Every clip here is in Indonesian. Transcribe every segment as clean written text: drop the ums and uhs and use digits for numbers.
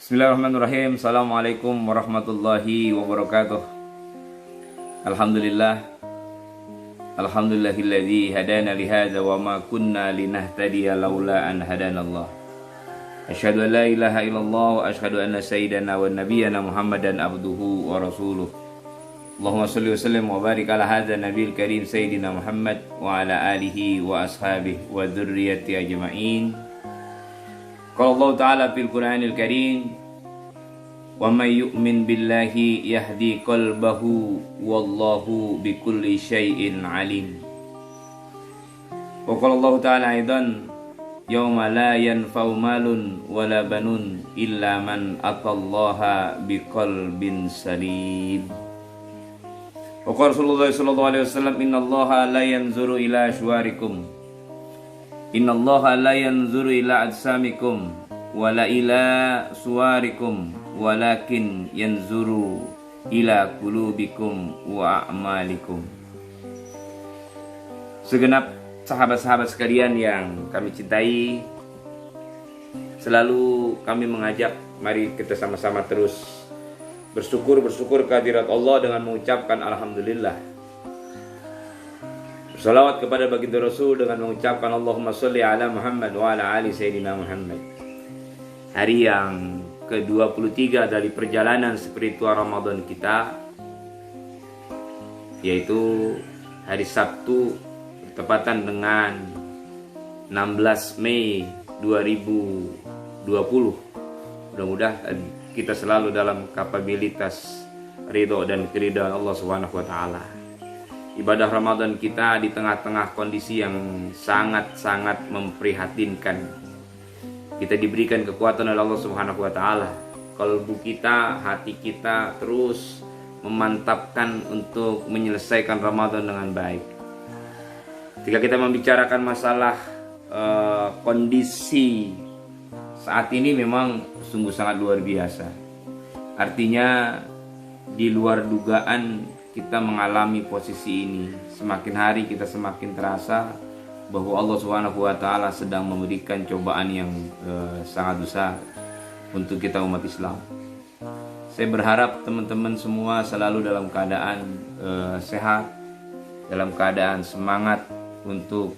Bismillahirrahmanirrahim. Assalamualaikum warahmatullahi wabarakatuh. Alhamdulillah. Alhamdulillahilladzi hadana li hadza wa ma kunna linahtadiya laula an hadanallah. Asyhadu an la ilaha illallah wa asyhadu anna sayyidana wa nabiyyana Muhammadan abduhu wa rasuluh. Allahumma shalli wa sallim wa barik ala hadzal nabiyil karim sayyidina Muhammad wa ala alihi wa ashabihi wa dzurriyyati ajma'in. Qala Allah Ta'ala fil Qur'anil Karim, wa may yu'min billahi yahdi qalbahu wallahu bikulli syai'in alim. Wa qala Allah Ta'ala aidan, yauma la yanfa'u malun wala banun illa man atallaha biqalbin salim. Wa qala Rasulullah sallallahu alaihi wasallam, innallaha la yanzuru ila syuwarikum, innallaha la yanzuru ila ajsamikum wala ila suwarikum walakin yanzuru ila qulubikum wa a'malikum. Segenap sahabat-sahabat sekalian yang kami cintai, selalu kami mengajak mari kita sama-sama terus bersyukur kehadirat Allah dengan mengucapkan alhamdulillah. Salawat kepada baginda Rasul dengan mengucapkan Allahumma sholli ala Muhammad wa ala ali sayyidina Muhammad. Hari yang ke-23 dari perjalanan spiritual Ramadan kita, yaitu hari Sabtu bertepatan dengan 16 Mei 2020. Mudah-mudahan kita selalu dalam kapabilitas ridho dan keridhaan Allah Subhanahu wa taala. Ibadah Ramadan kita di tengah-tengah kondisi yang sangat-sangat memprihatinkan. Kita diberikan kekuatan oleh Allah Subhanahu wa taala. Kalbu kita, hati kita terus memantapkan untuk menyelesaikan Ramadan dengan baik. Ketika kita membicarakan masalah kondisi saat ini memang sungguh sangat luar biasa. Artinya di luar dugaan kita mengalami posisi ini. Semakin hari kita semakin terasa bahwa Allah Subhanahu wa taala sedang memberikan cobaan yang sangat besar untuk kita umat Islam. Saya berharap teman-teman semua selalu dalam keadaan sehat, dalam keadaan semangat untuk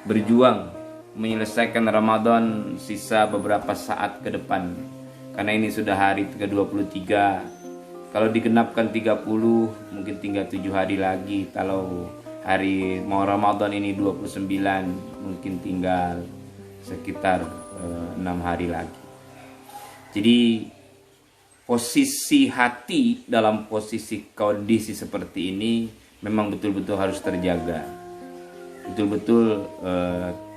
berjuang menyelesaikan Ramadan sisa beberapa saat ke depan. Karena ini sudah hari ke-23. Kalau digenapkan 30, mungkin tinggal 7 hari lagi. Kalau hari mau Ramadan ini 29, mungkin tinggal sekitar 6 hari lagi. Jadi posisi hati dalam posisi kondisi seperti ini memang betul-betul harus terjaga. Betul-betul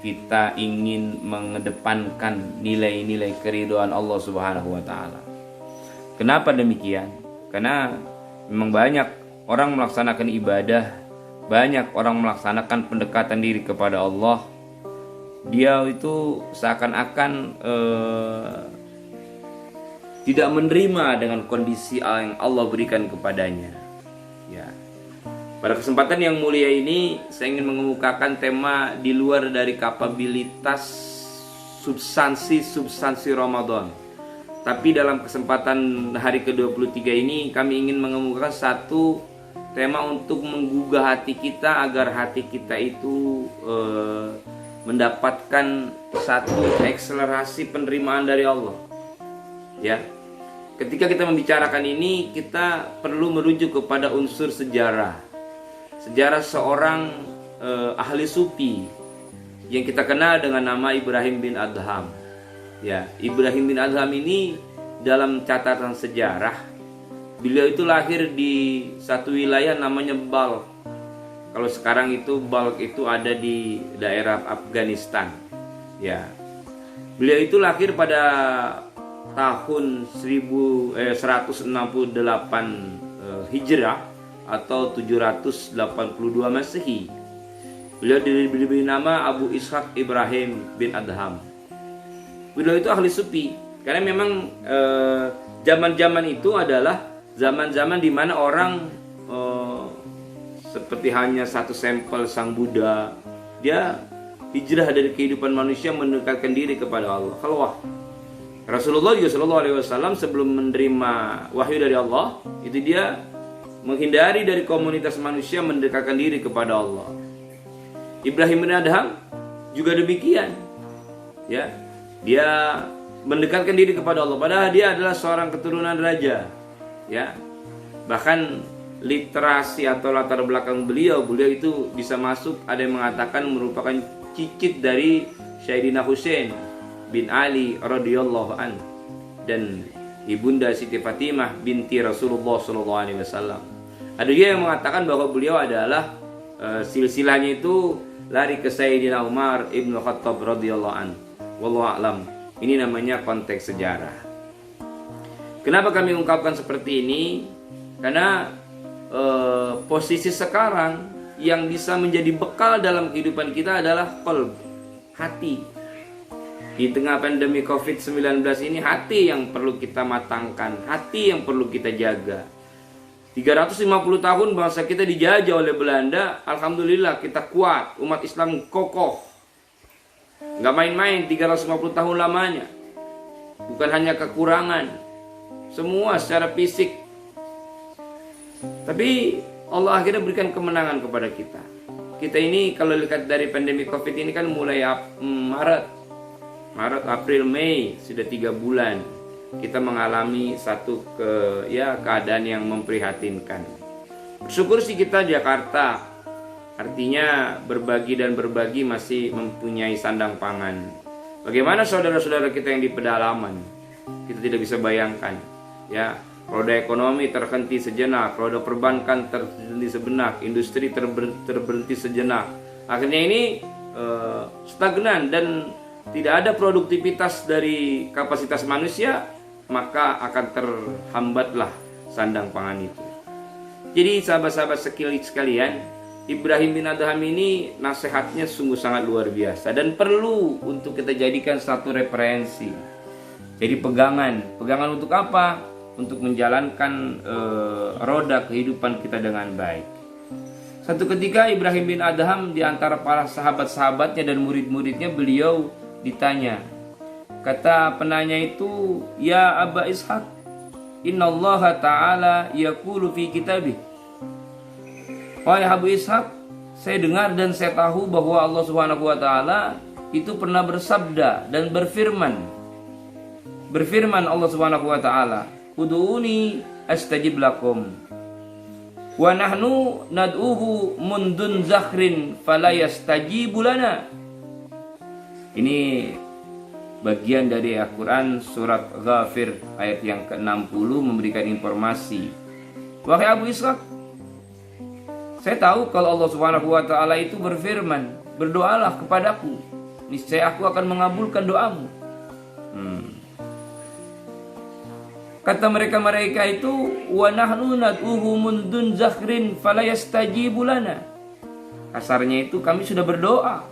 kita ingin mengedepankan nilai-nilai keridhaan Allah Subhanahu wa taala. Kenapa demikian? Karena memang banyak orang melaksanakan ibadah, banyak orang melaksanakan pendekatan diri kepada Allah. Dia itu seakan-akan tidak menerima dengan kondisi yang Allah berikan kepadanya. Ya. Pada kesempatan yang mulia ini, saya ingin mengemukakan tema di luar dari kapabilitas substansi Ramadan. Tapi dalam kesempatan hari ke-23 ini kami ingin mengemukakan satu tema untuk menggugah hati kita agar hati kita itu mendapatkan satu akselerasi penerimaan dari Allah. Ya. Ketika kita membicarakan ini, kita perlu merujuk kepada unsur sejarah. Sejarah seorang ahli sufi yang kita kenal dengan nama Ibrahim bin Adham. Ya, Ibrahim bin Adham ini dalam catatan sejarah, beliau itu lahir di satu wilayah namanya Balkh. Kalau sekarang itu Balkh itu ada di daerah Afghanistan. Ya, beliau itu lahir pada tahun 1168 Hijrah atau 782 Masehi. Beliau diberi nama Abu Ishaq Ibrahim bin Adham. Beliau itu ahli sufi karena memang zaman-zaman itu adalah zaman-zaman di mana orang seperti hanya satu sampel Sang Buddha, dia hijrah dari kehidupan manusia mendekatkan diri kepada Allah, khalwah. Rasulullah juga Shallallahu Alaihi Wasallam sebelum menerima wahyu dari Allah itu dia menghindari dari komunitas manusia, mendekatkan diri kepada Allah. Ibrahim bin Adham juga demikian, ya, dia mendekatkan diri kepada Allah. Padahal dia adalah seorang keturunan raja, ya. Bahkan literasi atau latar belakang beliau itu bisa masuk, ada yang mengatakan merupakan cicit dari Sayyidina Husain bin Ali radhiyallahu an dan ibunda Siti Fatimah binti Rasulullah sallallahu alaihi wasallam. Ada juga yang mengatakan bahwa beliau adalah silsilahnya itu lari ke Sayyidina Umar ibnu Khattab radhiyallahu an. Wallahu a'lam. Ini namanya konteks sejarah. Kenapa kami ungkapkan seperti ini? Karena posisi sekarang yang bisa menjadi bekal dalam kehidupan kita adalah qalb, hati. Di tengah pandemi COVID-19 ini, hati yang perlu kita matangkan, hati yang perlu kita jaga. 350 tahun bangsa kita dijajah oleh Belanda, alhamdulillah kita kuat, umat Islam kokoh. Nggak main-main 350 tahun lamanya. Bukan hanya kekurangan, semua secara fisik. Tapi Allah akhirnya berikan kemenangan kepada kita. Kita ini kalau lihat dari pandemi COVID ini kan mulai Maret, April, Mei, sudah 3 bulan kita mengalami satu keadaan yang memprihatinkan. Bersyukur sih kita Jakarta, artinya berbagi dan berbagi masih mempunyai sandang pangan. Bagaimana saudara-saudara kita yang di pedalaman? Kita tidak bisa bayangkan, ya. Roda ekonomi terhenti sejenak, roda perbankan terhenti sejenak, industri terberhenti sejenak. Akhirnya ini stagnan dan tidak ada produktivitas dari kapasitas manusia, maka akan terhambatlah sandang pangan itu. Jadi sahabat-sahabat sekalian, Ibrahim bin Adham ini nasihatnya sungguh sangat luar biasa dan perlu untuk kita jadikan satu referensi. Jadi pegangan untuk apa? Untuk menjalankan roda kehidupan kita dengan baik. Satu ketika Ibrahim bin Adham di antara para sahabat-sahabatnya dan murid-muridnya, beliau ditanya. Kata penanya itu, "Ya Aba Ishaq, innallaha ta'ala yaqulu fi kitabih." Wahai Abu Ishaq, saya dengar dan saya tahu bahwa Allah Subhanahu wa taala itu pernah bersabda dan berfirman. Berfirman Allah Subhanahu wa taala, "Ud'uni astajib lakum. Wa nahnu nad'uhu mundun zakhrin fala yastajibu lana." Ini bagian dari Al-Quran surat Ghafir ayat yang ke-60 memberikan informasi. Wahai Abu Ishaq, saya tahu kalau Allah Subhanahu wa taala itu berfirman, "Berdoalah kepadaku, niscaya aku akan mengabulkan doamu." Kata mereka itu, "Wa nahnu nad'uhu mundun zakhrin fala yastajibu lana." Kasarnya itu kami sudah berdoa,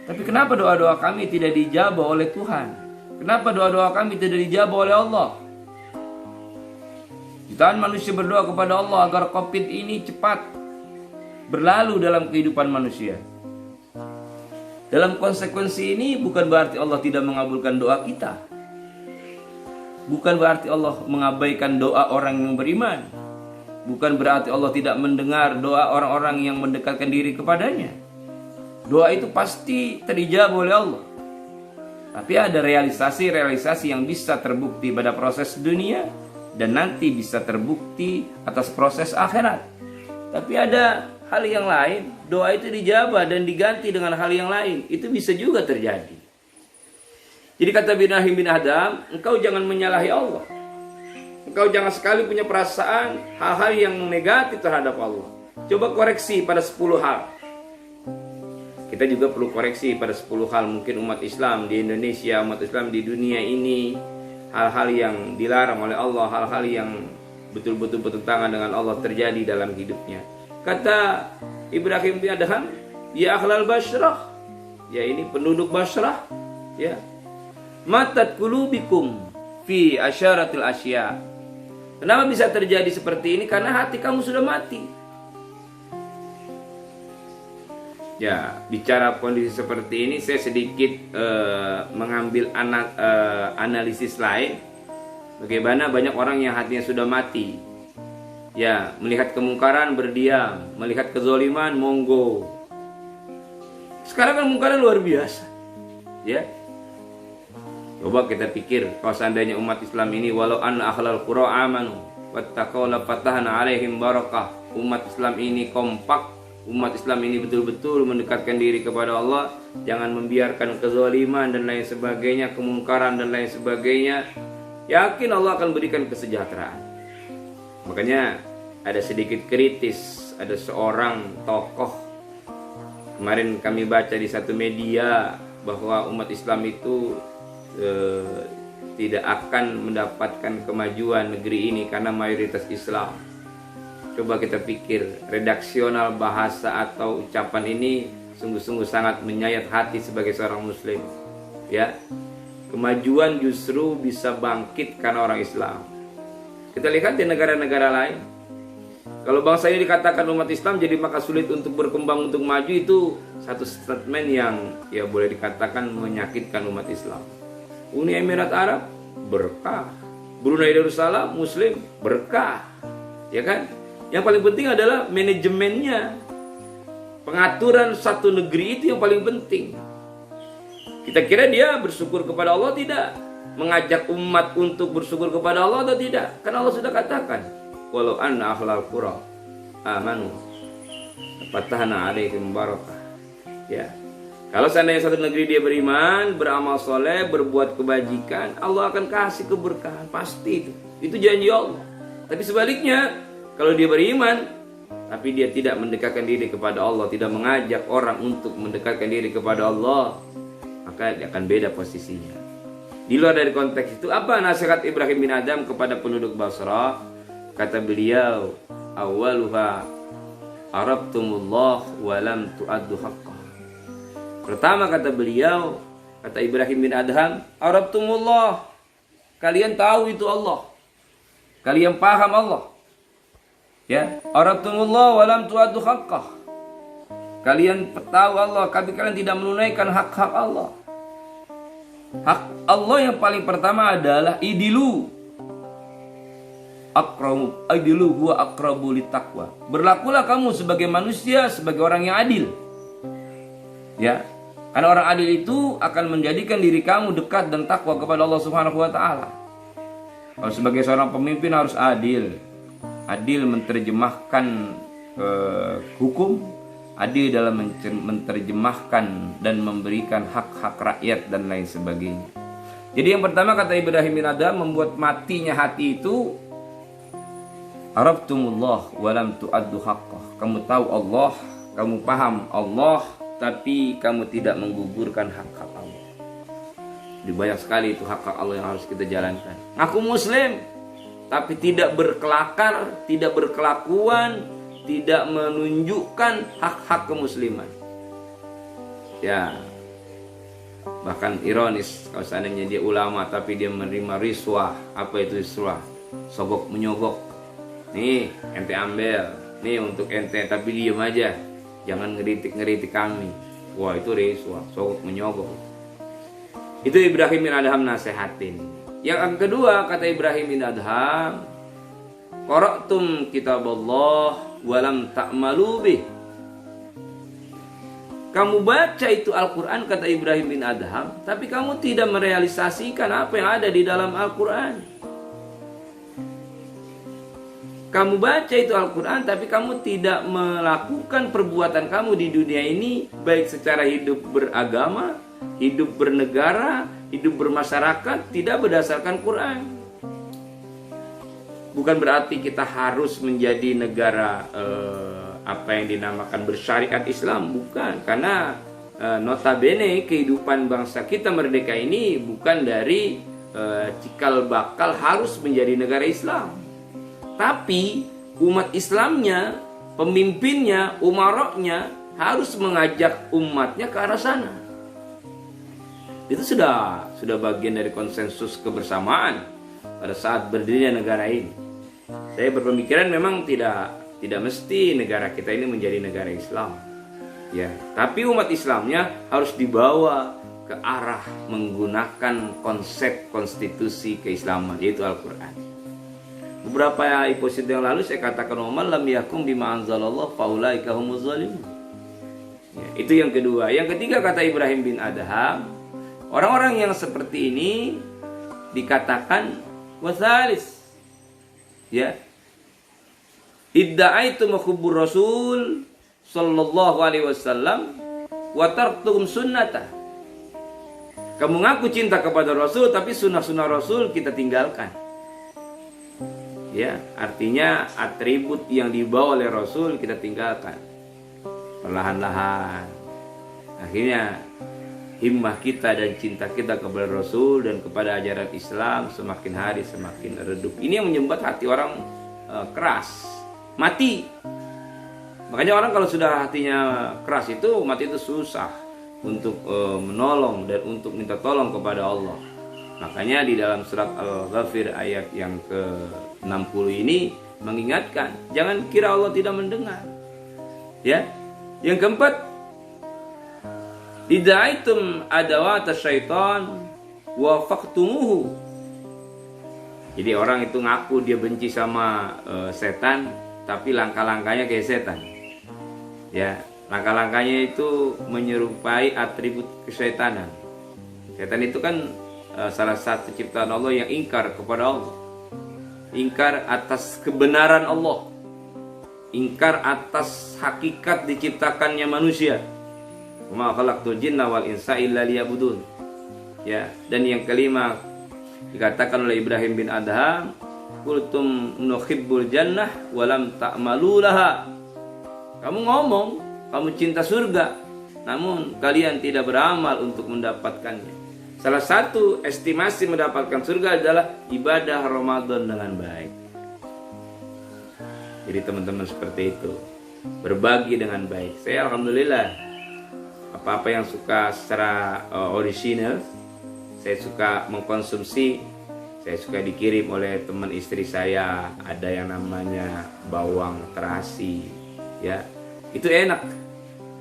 tapi kenapa doa-doa kami tidak dijabah oleh Tuhan? Kenapa doa-doa kami tidak dijabah oleh Allah? Jutaan manusia berdoa kepada Allah agar COVID ini cepat berlalu dalam kehidupan manusia. Dalam konsekuensi ini bukan berarti Allah tidak mengabulkan doa kita. Bukan berarti Allah mengabaikan doa orang yang beriman. Bukan berarti Allah tidak mendengar doa orang-orang yang mendekatkan diri kepadanya. Doa itu pasti terijabah oleh Allah. Tapi ada realisasi-realisasi yang bisa terbukti pada proses dunia dan nanti bisa terbukti atas proses akhirat. Tapi ada hal yang lain, doa itu dijabah dan diganti dengan hal yang lain. Itu bisa juga terjadi. Jadi kata Ibrahim bin Adham, engkau jangan menyalahi Allah. Engkau jangan sekali punya perasaan hal-hal yang negatif terhadap Allah. Coba koreksi pada 10 hal. Kita juga perlu koreksi pada 10 hal. Mungkin umat Islam di Indonesia, umat Islam di dunia ini, hal-hal yang dilarang oleh Allah, hal-hal yang betul-betul bertentangan dengan Allah terjadi dalam hidupnya. Kata Ibrahim bin Adham, "Ya akhlal Basrah." Ya ini penduduk Basrah, ya. "Matat qulubikum fi asyaratil asya." Kenapa bisa terjadi seperti ini? Karena hati kamu sudah mati. Ya, bicara kondisi seperti ini saya sedikit mengambil analisis lain. Bagaimana banyak orang yang hatinya sudah mati. Ya, melihat kemungkaran berdiam, melihat kezoliman monggo. Sekarang kan kemungkaran luar biasa. Ya. Coba kita pikir kalau seandainya umat Islam ini walau an akhlal qura amanu wattaqau la fatahna alaihim barakah. Umat Islam ini kompak, umat Islam ini betul-betul mendekatkan diri kepada Allah, jangan membiarkan kezaliman dan lain sebagainya, kemungkaran dan lain sebagainya. Yakin Allah akan berikan kesejahteraan. Makanya ada sedikit kritis, ada seorang tokoh kemarin kami baca di satu media bahwa umat Islam itu tidak akan mendapatkan kemajuan negeri ini karena mayoritas Islam. Coba kita pikir, redaksional bahasa atau ucapan ini sungguh-sungguh sangat menyayat hati sebagai seorang muslim. Ya, kemajuan justru bisa bangkit karena orang Islam. Kita lihat di negara-negara lain. Kalau bangsa ini dikatakan umat Islam jadi maka sulit untuk berkembang, untuk maju, itu satu statement yang ya boleh dikatakan menyakitkan umat Islam. Uni Emirat Arab berkah, Brunei Darussalam Muslim berkah, ya kan? Yang paling penting adalah manajemennya, pengaturan satu negeri itu yang paling penting. Kita kira dia bersyukur kepada Allah tidak, mengajak umat untuk bersyukur kepada Allah atau tidak? Karena Allah sudah katakan, walau anna ahlal qura amanu fatahna alaihim barakah. Ya. Kalau seandainya satu negeri dia beriman, beramal soleh, berbuat kebajikan, Allah akan kasih keberkahan, pasti itu. Itu janji Allah. Tapi sebaliknya, kalau dia beriman, tapi dia tidak mendekatkan diri kepada Allah, tidak mengajak orang untuk mendekatkan diri kepada Allah, maka dia akan beda posisinya. Di luar dari konteks itu, apa nasihat Ibrahim bin Adham kepada penduduk Basra? Kata beliau, awaluha arabtumullah walam tu'addu haqqah. Pertama kata beliau, kata Ibrahim bin Adham, arabtumullah, kalian tahu itu Allah, kalian paham Allah. Ya, arabtumullah walam tu'addu haqqah. Kalian tahu Allah, tapi kalian tidak menunaikan hak-hak Allah. Hak Allah yang paling pertama adalah idilu. Adilu huwa aqrabu littaqwa. Berlakulah kamu sebagai manusia, sebagai orang yang adil. Ya, karena orang adil itu akan menjadikan diri kamu dekat dan takwa kepada Allah Subhanahu wa taala. Kalau sebagai seorang pemimpin harus adil. Adil menerjemahkan hukum, adil dalam menerjemahkan dan memberikan hak-hak rakyat dan lain sebagainya. Jadi yang pertama kata Ibrahim bin Adham membuat matinya hati itu, arabtumullah walam tu'addu haqqah. Kamu tahu Allah, kamu paham Allah, tapi kamu tidak menggugurkan hak-hak Allah. Jadi banyak sekali itu hak-hak Allah yang harus kita jalankan. Ngaku muslim, tapi tidak berkelakar, tidak berkelakuan, tidak menunjukkan hak-hak kemusliman. Ya, bahkan ironis kalau seandainya dia ulama tapi dia menerima riswah. Apa itu riswah? Sogok menyogok. Nih ente ambil, nih untuk ente, tapi diam aja, jangan ngeritik kami. Wah, itu riswah, sogok menyogok. Itu Ibrahim bin Adham nasehatin. Yang kedua kata Ibrahim bin Adham, qara'tum kitaballah walam ta'malu bih. Kamu baca itu Al-Quran kata Ibrahim bin Adham, tapi kamu tidak merealisasikan apa yang ada di dalam Al-Quran. Kamu baca itu Al-Quran, tapi kamu tidak melakukan perbuatan kamu di dunia ini, baik secara hidup beragama, hidup bernegara, hidup bermasyarakat, tidak berdasarkan Quran. Bukan berarti kita harus menjadi negara apa yang dinamakan bersyariat Islam, bukan. Karena notabene kehidupan bangsa kita merdeka ini bukan dari cikal bakal harus menjadi negara Islam. Tapi umat Islamnya, pemimpinnya, umaroknya harus mengajak umatnya ke arah sana. Itu sudah bagian dari konsensus kebersamaan pada saat berdirinya negara ini. Saya berpemikiran memang tidak mesti negara kita ini menjadi negara Islam. Ya, tapi umat Islamnya harus dibawa ke arah menggunakan konsep konstitusi keislaman, yaitu Al-Quran. Beberapa episode yang lalu saya katakan waman lam yakum bima anzalallah faulaika humuz zalimun. Ya, itu yang kedua. Yang ketiga kata Ibrahim bin Adham, orang-orang yang seperti ini dikatakan wasalis. Ya. Idda'aitu makhubur Rasul sallallahu alaihi wasallam wa tartum sunnatah. Kamu ngaku cinta kepada Rasul, tapi sunnah-sunnah Rasul kita tinggalkan. Ya, artinya atribut yang dibawa oleh Rasul kita tinggalkan. Perlahan-lahan. Akhirnya himmah kita dan cinta kita kepada Rasul dan kepada ajaran Islam semakin hari semakin redup. Ini yang menyebabkan hati orang keras, mati. Makanya orang kalau sudah hatinya keras itu, mati itu susah untuk menolong dan untuk minta tolong kepada Allah. Makanya di dalam surat Al-Ghafir ayat yang ke-60 ini mengingatkan, jangan kira Allah tidak mendengar. Ya. Yang keempat, ida'aitum adawat syaitan wa faqtumuhu. Jadi orang itu ngaku dia benci sama setan, tapi langkah-langkahnya kayak setan. Ya. Langkah-langkahnya itu menyerupai atribut kesyaitanan. Setan itu kan salah satu ciptaan Allah yang ingkar kepada Allah. Ingkar atas kebenaran Allah. Ingkar atas hakikat diciptakannya manusia. Wa ma khalaqtul jinna wal insa illa liya'budun. Ya, dan yang kelima dikatakan oleh Ibrahim bin Adham, qultum nuhibbul jannah wa lam ta'malu laha. Kamu ngomong kamu cinta surga, namun kalian tidak beramal untuk mendapatkannya. Salah satu estimasi mendapatkan surga adalah ibadah Ramadan dengan baik. Jadi teman-teman seperti itu, berbagi dengan baik. Saya alhamdulillah, apa-apa yang suka secara original, saya suka mengkonsumsi. Saya suka dikirim oleh teman istri saya, ada yang namanya bawang terasi, ya. Itu enak.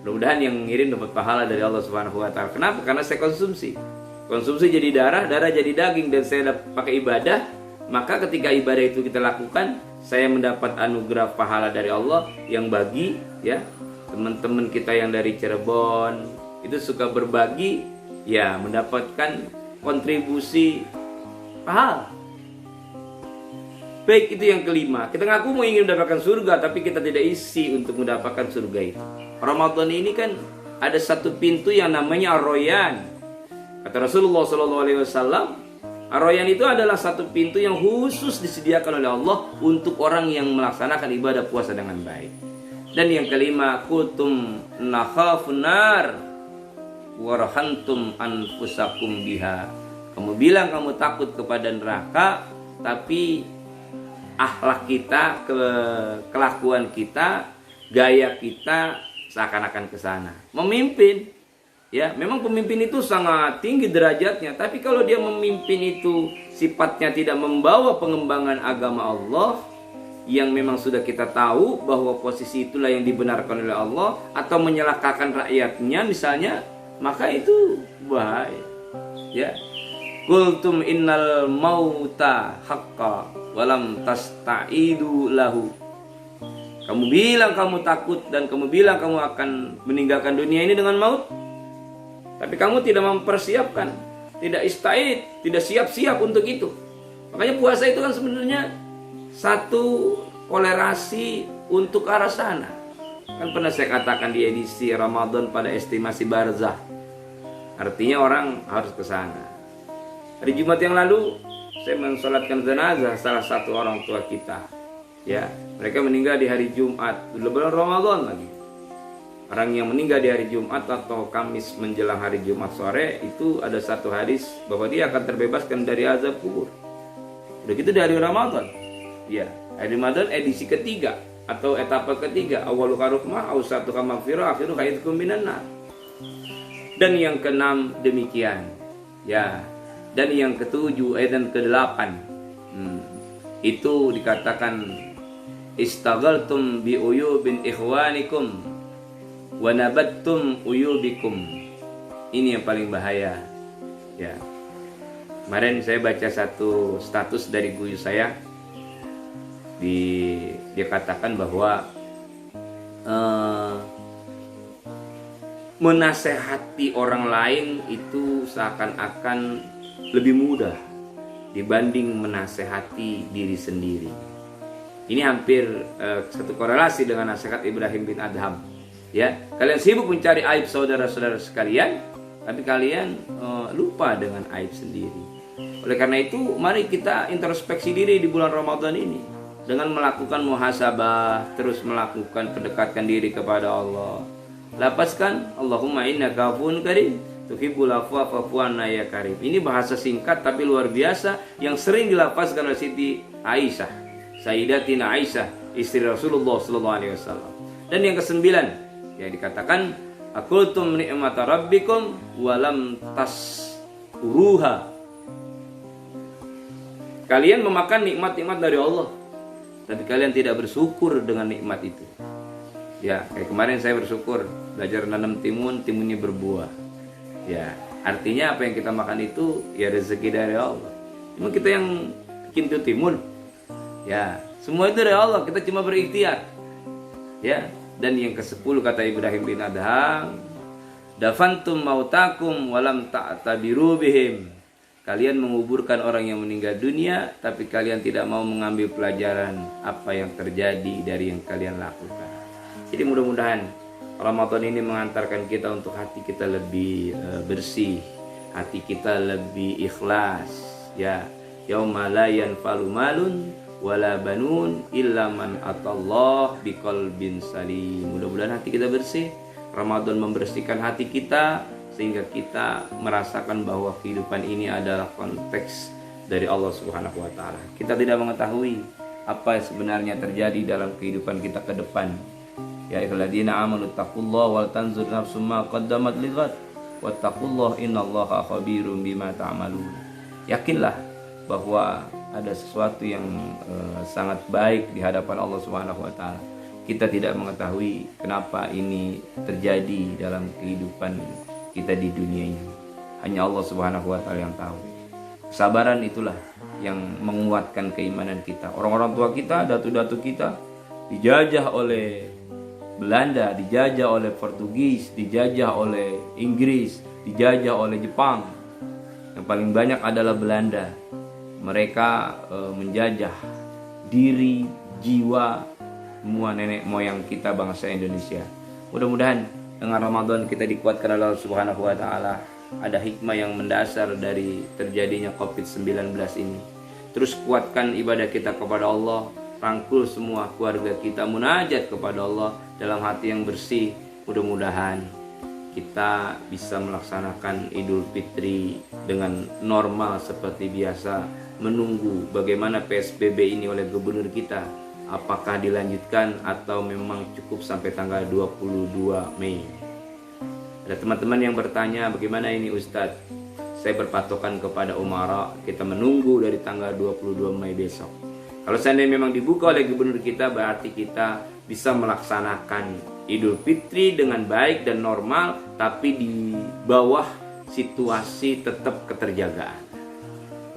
Mudah-mudahan yang ngirim dapat pahala dari Allah Subhanahu wa taala. Kenapa? Karena saya konsumsi. Konsumsi jadi darah, darah jadi daging, dan saya pakai ibadah. Maka ketika ibadah itu kita lakukan, saya mendapat anugerah pahala dari Allah yang bagi, ya. Teman-teman kita yang dari Cirebon itu suka berbagi, ya, mendapatkan kontribusi pahala. Baik, itu yang kelima. Kita ngaku mau ingin mendapatkan surga, tapi kita tidak isi untuk mendapatkan surga itu. Ramadan ini kan ada satu pintu yang namanya Ar-Royan. Kata Rasulullah SAW, Ar-Royan itu adalah satu pintu yang khusus disediakan oleh Allah untuk orang yang melaksanakan ibadah puasa dengan baik. Dan yang kelima, kutum nakhafun nar warhantum anfusakum biha. Kamu bilang kamu takut kepada neraka, tapi akhlak kita, kelakuan kita, gaya kita seakan-akan ke sana. Memimpin, ya, memang pemimpin itu sangat tinggi derajatnya, tapi kalau dia memimpin itu sifatnya tidak membawa pengembangan agama Allah, yang memang sudah kita tahu bahwa posisi itulah yang dibenarkan oleh Allah, atau menyelakakan rakyatnya misalnya, maka itu bahaya. Ya. Qultum innal mauta haqqa walam tasta'idu lahu. Kamu bilang kamu takut dan kamu bilang kamu akan meninggalkan dunia ini dengan maut, tapi kamu tidak mempersiapkan, tidak ista'id, tidak siap-siap untuk itu. Makanya puasa itu kan sebenarnya satu kolerasi untuk ke arah sana. Kan pernah saya katakan di edisi Ramadan pada estimasi barzah, artinya orang harus ke sana. Hari Jumat yang lalu saya mensolatkan jenazah salah satu orang tua kita. Ya, mereka meninggal di hari Jumat, bulan Ramadan lagi. Orang yang meninggal di hari Jumat atau Kamis menjelang hari Jumat sore itu ada satu hadis bahwa dia akan terbebaskan dari azab kubur. Udah gitu dari Ramadan. Ya, hari Ramadan edisi ketiga atau etapa ketiga, awalu karukmah, awsatu kamagfirah, akhiru khairukum minan nar. Dan yang keenam demikian. Ya. Dan yang ketujuh dan kedelapan itu dikatakan istaghaltum bi uyubin ikhwanikum wa nabattum uyubikum. Ini yang paling bahaya. Ya. Kemarin saya baca satu status dari guru saya. Dia katakan bahwa menasehati orang lain itu seakan-akan lebih mudah dibanding menasehati diri sendiri. Ini hampir satu korelasi dengan nasihat Ibrahim bin Adham. Ya, kalian sibuk mencari aib saudara-saudara sekalian, tapi kalian lupa dengan aib sendiri. Oleh karena itu, mari kita introspeksi diri di bulan Ramadan ini dengan melakukan muhasabah, terus melakukan pendekatan diri kepada Allah. Lapaskan Allahumma innaka afuwwun karim tuhibbul afwa fa'fu anna ya karim. Ini bahasa singkat tapi luar biasa yang sering dilafazkan oleh Siti Aisyah, Sayyidatina Aisyah, istri Rasulullah SAW. Dan yang kesembilan, yang dikatakan akultum ni'mata rabbikum walam taskuruha. Kalian memakan nikmat-nikmat dari Allah, tapi kalian tidak bersyukur dengan nikmat itu. Ya, kayak kemarin saya bersyukur belajar nanam timun, timunnya berbuah. Ya, artinya apa yang kita makan itu ya rezeki dari Allah. Cuma kita yang bikin itu timun. Ya, semua itu dari Allah, kita cuma berikhtiar. Ya, dan yang ke-10 kata Ibrahim bin Adham, dafantum mautakum walam ta'tabiru bihim. Kalian menguburkan orang yang meninggal dunia, tapi kalian tidak mau mengambil pelajaran apa yang terjadi dari yang kalian lakukan. Jadi mudah-mudahan Ramadan ini mengantarkan kita untuk hati kita lebih bersih, hati kita lebih ikhlas. Ya, yauma la yanfa'u malun wala banun illa man atallah biqalbin salim. Mudah-mudahan hati kita bersih. Ramadan membersihkan hati kita sehingga kita merasakan bahwa kehidupan ini adalah konteks dari Allah Subhanahu wa taala. Kita tidak mengetahui apa yang sebenarnya terjadi dalam kehidupan kita ke depan. Ya ayyuhalladzina amanu taqullaha wal tanzur nafsum ma qaddamat lighad wattaqullaha innallaha khabirum bima ta'malun. Yakinlah bahwa ada sesuatu yang sangat baik di hadapan Allah Subhanahu wa taala. Kita tidak mengetahui kenapa ini terjadi dalam kehidupan kita di dunia ini. Hanya Allah Subhanahu wa taala yang tahu. Kesabaran itulah yang menguatkan keimanan kita. Orang-orang tua kita, datu-datu kita dijajah oleh Belanda, dijajah oleh Portugis, dijajah oleh Inggris, dijajah oleh Jepang. Yang paling banyak adalah Belanda. Mereka menjajah diri, jiwa semua nenek moyang kita bangsa Indonesia. Mudah-mudahan dengan Ramadan kita dikuatkan oleh Allah Subhanahu wa taala. Ada hikmah yang mendasar dari terjadinya Covid-19 ini. Terus kuatkan ibadah kita kepada Allah, rangkul semua keluarga kita munajat kepada Allah dalam hati yang bersih. Mudah-mudahan kita bisa melaksanakan Idul Fitri dengan normal seperti biasa, menunggu bagaimana PSBB ini oleh gubernur kita. Apakah dilanjutkan atau memang cukup sampai tanggal 22 Mei. Ada teman-teman yang bertanya, bagaimana ini Ustadz? Saya berpatokan kepada umara, kita menunggu dari tanggal 22 Mei besok. Kalau seandainya memang dibuka oleh gubernur kita, berarti kita bisa melaksanakan Idul Fitri dengan baik dan normal, tapi di bawah situasi tetap keterjagaan.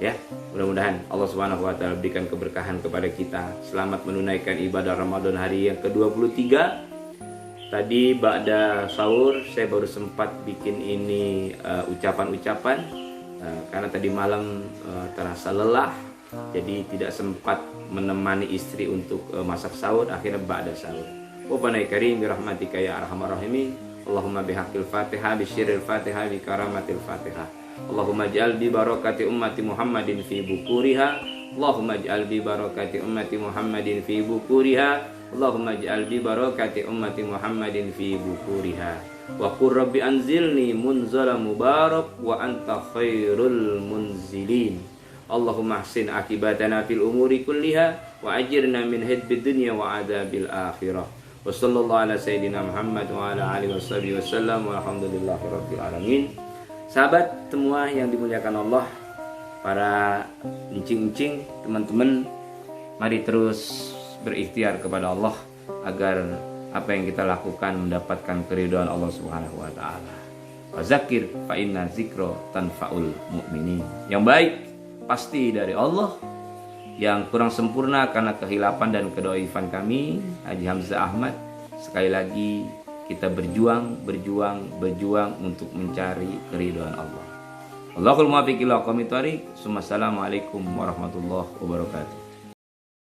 Ya, mudah-mudahan Allah Subhanahu wa taala berikan keberkahan kepada kita. Selamat menunaikan ibadah Ramadan hari yang ke-23. Tadi ba'da sahur saya baru sempat bikin ini ucapan-ucapan karena tadi malam terasa lelah, jadi tidak sempat menemani istri untuk masak sahur. Akhirnya ba'da sahur. Wa banai karim bi rahmatika ya arhamar rahimin. Allahumma bihaqqil Fatihah bi syirril Fatihah bi karamatil Fatihah. Allahumma ij'al bi barakati ummati Muhammadin fi bukuriha. Allahumma ij'al bi barakati ummati Muhammadin fi bukuriha. Allahumma ij'al bi barakati ummati Muhammadin fi bukuriha. Wa qur rabbi anzilni munzala mubarak wa anta khairul munzilin. Allahumma ahsin akibatana fil umuri kulliha wa ajirna min hidbid dunya wa adabil akhirah. Wa sallallahu ala sayyidina Muhammad wa ala alihi wasallam walhamdulillahi rabbil alamin. Sahabat semua yang dimuliakan Allah, para encing-encing, teman-teman, mari terus berikhtiar kepada Allah agar apa yang kita lakukan mendapatkan keridhaan Allah Subhanahu wa taala. Fazakir fa inna zikra tanfaul mu'minin. Yang baik pasti dari Allah, yang kurang sempurna karena kehilapan dan kedoifan kami, Haji Hamzah Ahmad. Sekali lagi kita berjuang untuk mencari keridhaan Allah. Allahul muwaffiq ila aqwamit thoriq. Assalamualaikum warahmatullahi wabarakatuh.